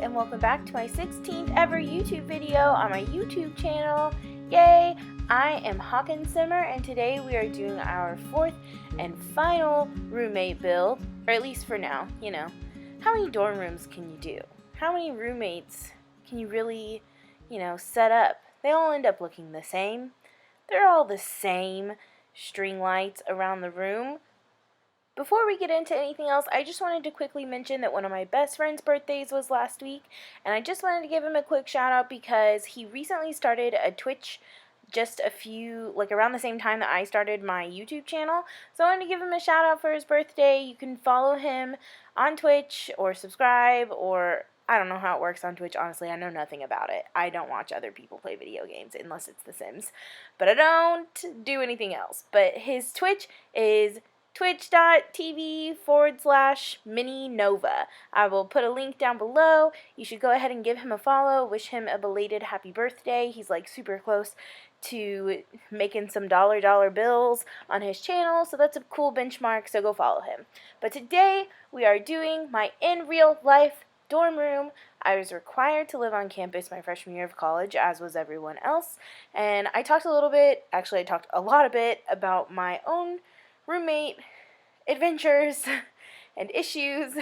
and welcome back to my 16th ever YouTube video on my YouTube channel. Yay! I am Hawkinsimmer, and today we are doing our fourth and final roommate build, or at least for now. You know, how many dorm rooms can you do? How many roommates can you really, set up? They all end up looking the same. They're all the same string lights around the room. Before we get into anything else, I just wanted to quickly mention that one of my best friend's birthdays was last week, and I just wanted to give him a quick shout out because he recently started a Twitch just around the same time that I started my YouTube channel. So I wanted to give him a shout out for his birthday. You can follow him on Twitch or subscribe, or I don't know how it works on Twitch. Honestly, I know nothing about it. I don't watch other people play video games unless it's The Sims, but I don't do anything else. But his Twitch is twitch.tv/Minninova. I will put a link down below. You should go ahead and give him a follow. Wish him a belated happy birthday. He's like super close to making some dollar bills on his channel, so that's a cool benchmark, so go follow him. But today we are doing my in real life dorm room. I was required to live on campus my freshman year of college, as was everyone else, and I talked a lot about my own roommate adventures and issues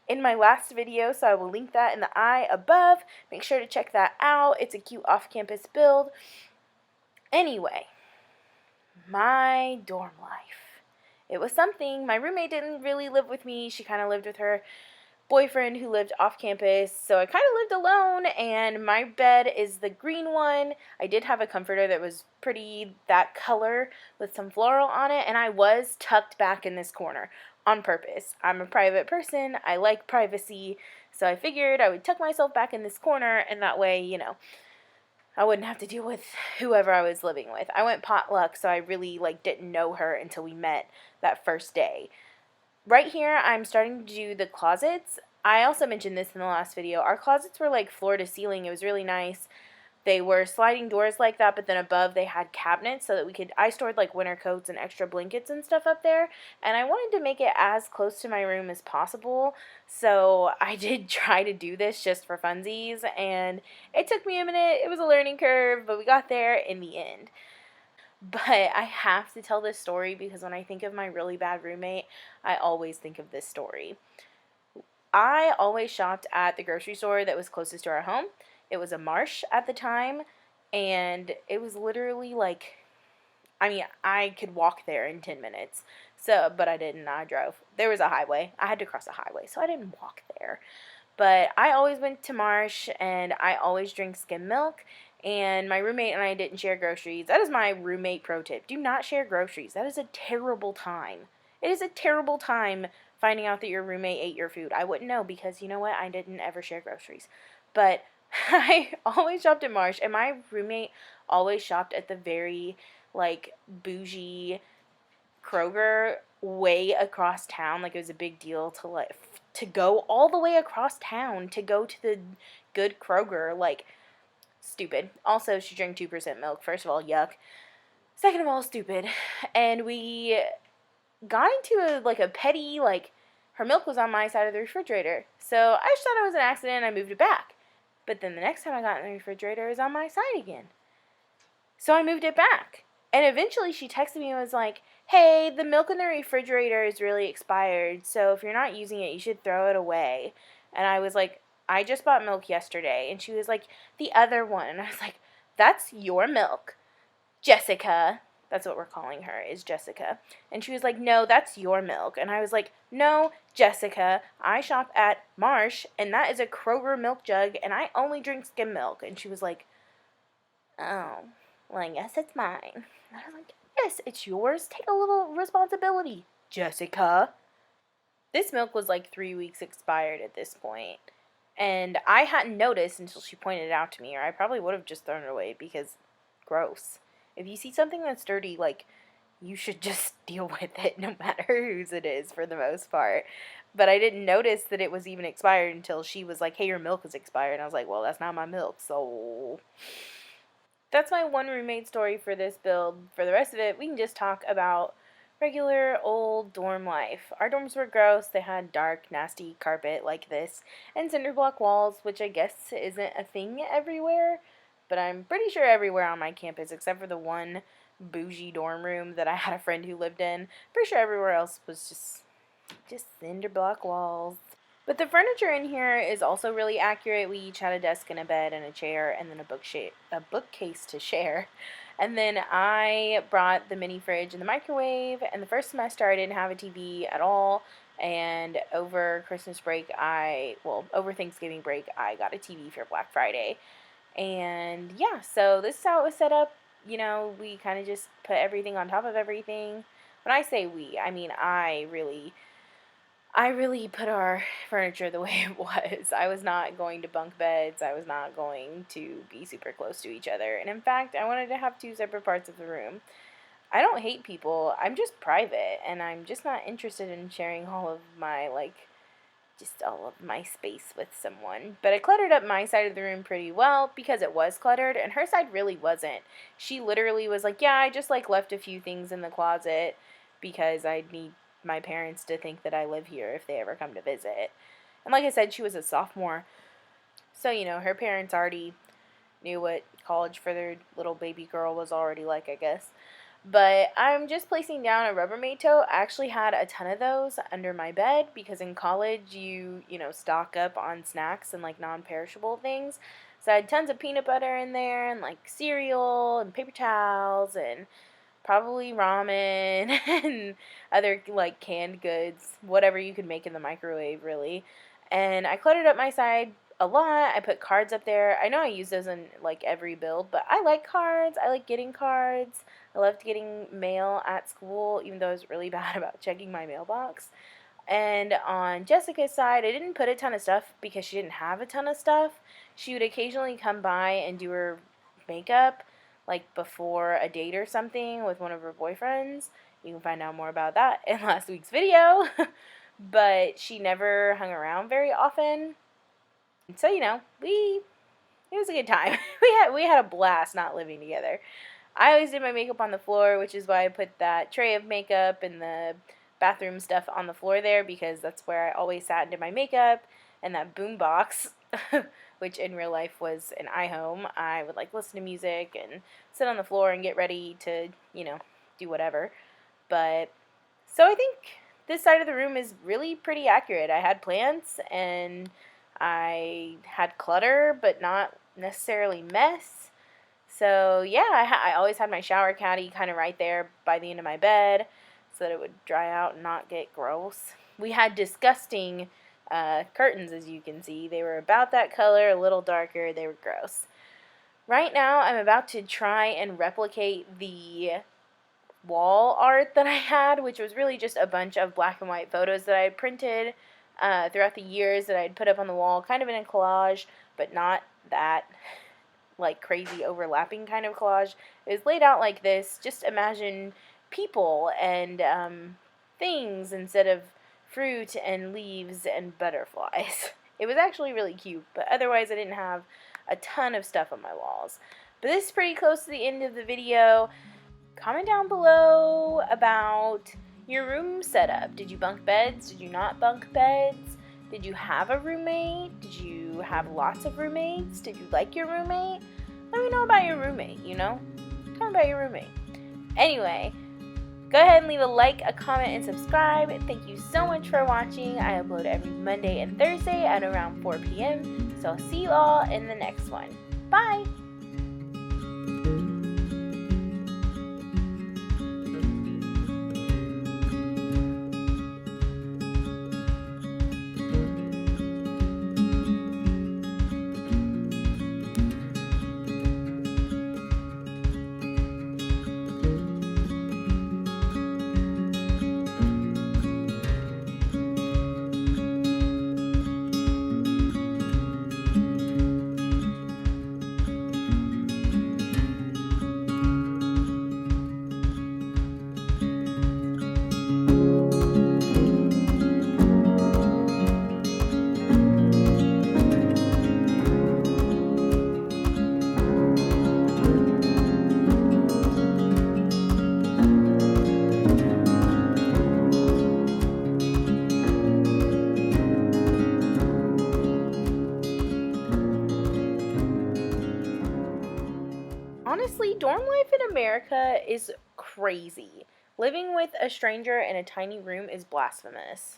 in my last video, so I will link that in the eye above. Make sure to check that out. It's a cute off-campus build. Anyway, my dorm life. It was something. My roommate didn't really live with me. She kind of lived with her boyfriend who lived off campus, so I kind of lived alone, and my bed is the green one. I did have a comforter that was pretty that color with some floral on it, and I was tucked back in this corner on purpose. I'm a private person. I like privacy, so I figured I would tuck myself back in this corner, and that way, I wouldn't have to deal with whoever I was living with. I went potluck, so I really didn't know her until we met that first day. Right here, I'm starting to do the closets. I also mentioned this in the last video. Our closets were floor to ceiling. It was really nice. They were sliding doors like that, but then above they had cabinets so that I stored winter coats and extra blankets and stuff up there. And I wanted to make it as close to my room as possible. So I did try to do this just for funsies, and it took me a minute. It was a learning curve, but we got there in the end. But I have to tell this story because when I think of my really bad roommate, I always think of this story. I always shopped at the grocery store that was closest to our home. It was a Marsh at the time, and it was literally I could walk there in 10 minutes. But I didn't. I drove. There was a highway. I had to cross a highway, so I didn't walk there. But I always went to Marsh, and I always drank skim milk. And my roommate and I didn't share groceries. That is my roommate pro tip. Do not share groceries. That is a terrible time. It is a terrible time finding out that your roommate ate your food. I wouldn't know because, you know what, I didn't ever share groceries. But I always shopped at Marsh, and my roommate always shopped at the very, bougie Kroger way across town. It was a big deal to go all the way across town to go to the good Kroger, stupid. Also, she drank 2% milk. First of all, yuck. Second of all, stupid. And we got into a petty, her milk was on my side of the refrigerator. So I just thought it was an accident and I moved it back. But then the next time I got in the refrigerator, it was on my side again. So I moved it back. And eventually she texted me and was like, hey, the milk in the refrigerator is really expired. So if you're not using it, you should throw it away. And I was like, I just bought milk yesterday. And she was like, the other one. And I was like, that's your milk. Jessica. That's what we're calling her, is Jessica. And she was like, no, that's your milk. And I was like, no, Jessica, I shop at Marsh, and that is a Kroger milk jug, and I only drink skim milk. And she was like, oh, well, I guess it's mine. And I was like, yes, it's yours. Take a little responsibility, Jessica. This milk was 3 weeks expired at this point. And I hadn't noticed until she pointed it out to me, or I probably would have just thrown it away because gross. If you see something that's dirty, you should just deal with it no matter whose it is for the most part. But I didn't notice that it was even expired until she was like, hey, your milk is expired. And I was like, well, that's not my milk, so that's my one roommate story for this build. For the rest of it, we can just talk about regular old dorm life. Our dorms were gross. They had dark, nasty carpet like this and cinder block walls, which I guess isn't a thing everywhere, but I'm pretty sure everywhere on my campus, except for the one bougie dorm room that I had a friend who lived in. Pretty sure everywhere else was just cinder block walls. But the furniture in here is also really accurate. We each had a desk and a bed and a chair and then a bookcase to share. And then I brought the mini fridge and the microwave. And the first semester I didn't have a TV at all. And over Christmas break, over Thanksgiving break, I got a TV for Black Friday. And yeah, so this is how it was set up. You know, we kind of just put everything on top of everything. When I say we, I mean I really put our furniture the way it was. I was not going to bunk beds. I was not going to be super close to each other. And in fact, I wanted to have two separate parts of the room. I don't hate people. I'm just private, and I'm just not interested in sharing all of my, just all of my space with someone. But I cluttered up my side of the room pretty well because it was cluttered, and her side really wasn't. She literally was like, yeah, I just, left a few things in the closet because I need my parents to think that I live here if they ever come to visit. And like I said, she was a sophomore, so her parents already knew what college for their little baby girl was already like, I guess. But I'm just placing down a Rubbermaid tote. I actually had a ton of those under my bed because in college you stock up on snacks and non-perishable things. So I had tons of peanut butter in there and cereal and paper towels and probably ramen and other canned goods, whatever you could make in the microwave, really. And I cluttered up my side a lot. I put cards up there. I know I use those in every build, but I like cards. I like getting cards. I loved getting mail at school, even though I was really bad about checking my mailbox. And on Jessica's side, I didn't put a ton of stuff because she didn't have a ton of stuff. She would occasionally come by and do her makeup, before a date or something with one of her boyfriends. You can find out more about that in last week's video. But she never hung around very often. So, it was a good time. We had a blast not living together. I always did my makeup on the floor, which is why I put that tray of makeup and the bathroom stuff on the floor there, because that's where I always sat and did my makeup. And that boom box, which in real life was an iHome, I would listen to music and sit on the floor and get ready to, do whatever. But so I think this side of the room is really pretty accurate. I had plants and I had clutter, but not necessarily mess. So yeah, I always had my shower caddy kind of right there by the end of my bed so that it would dry out and not get gross. We had disgusting curtains, as you can see. They were about that color, a little darker. They were gross. Right now, I'm about to try and replicate the wall art that I had, which was really just a bunch of black and white photos that I had printed throughout the years that I'd put up on the wall, kind of in a collage, but not that crazy overlapping kind of collage. It was laid out like this. Just imagine people and things instead of fruit and leaves and butterflies. It was actually really cute, but otherwise I didn't have a ton of stuff on my walls. But this is pretty close to the end of the video. Comment down below about your room setup. Did you bunk beds? Did you not bunk beds? Did you have a roommate? Did you have lots of roommates? Did you like your roommate? Let me know about your roommate, Tell me about your roommate. Anyway, go ahead and leave a like, a comment, and subscribe. Thank you so much for watching. I upload every Monday and Thursday at around 4 p.m. So I'll see you all in the next one. Bye! honestly, dorm life in America is crazy. Living with a stranger in a tiny room is blasphemous.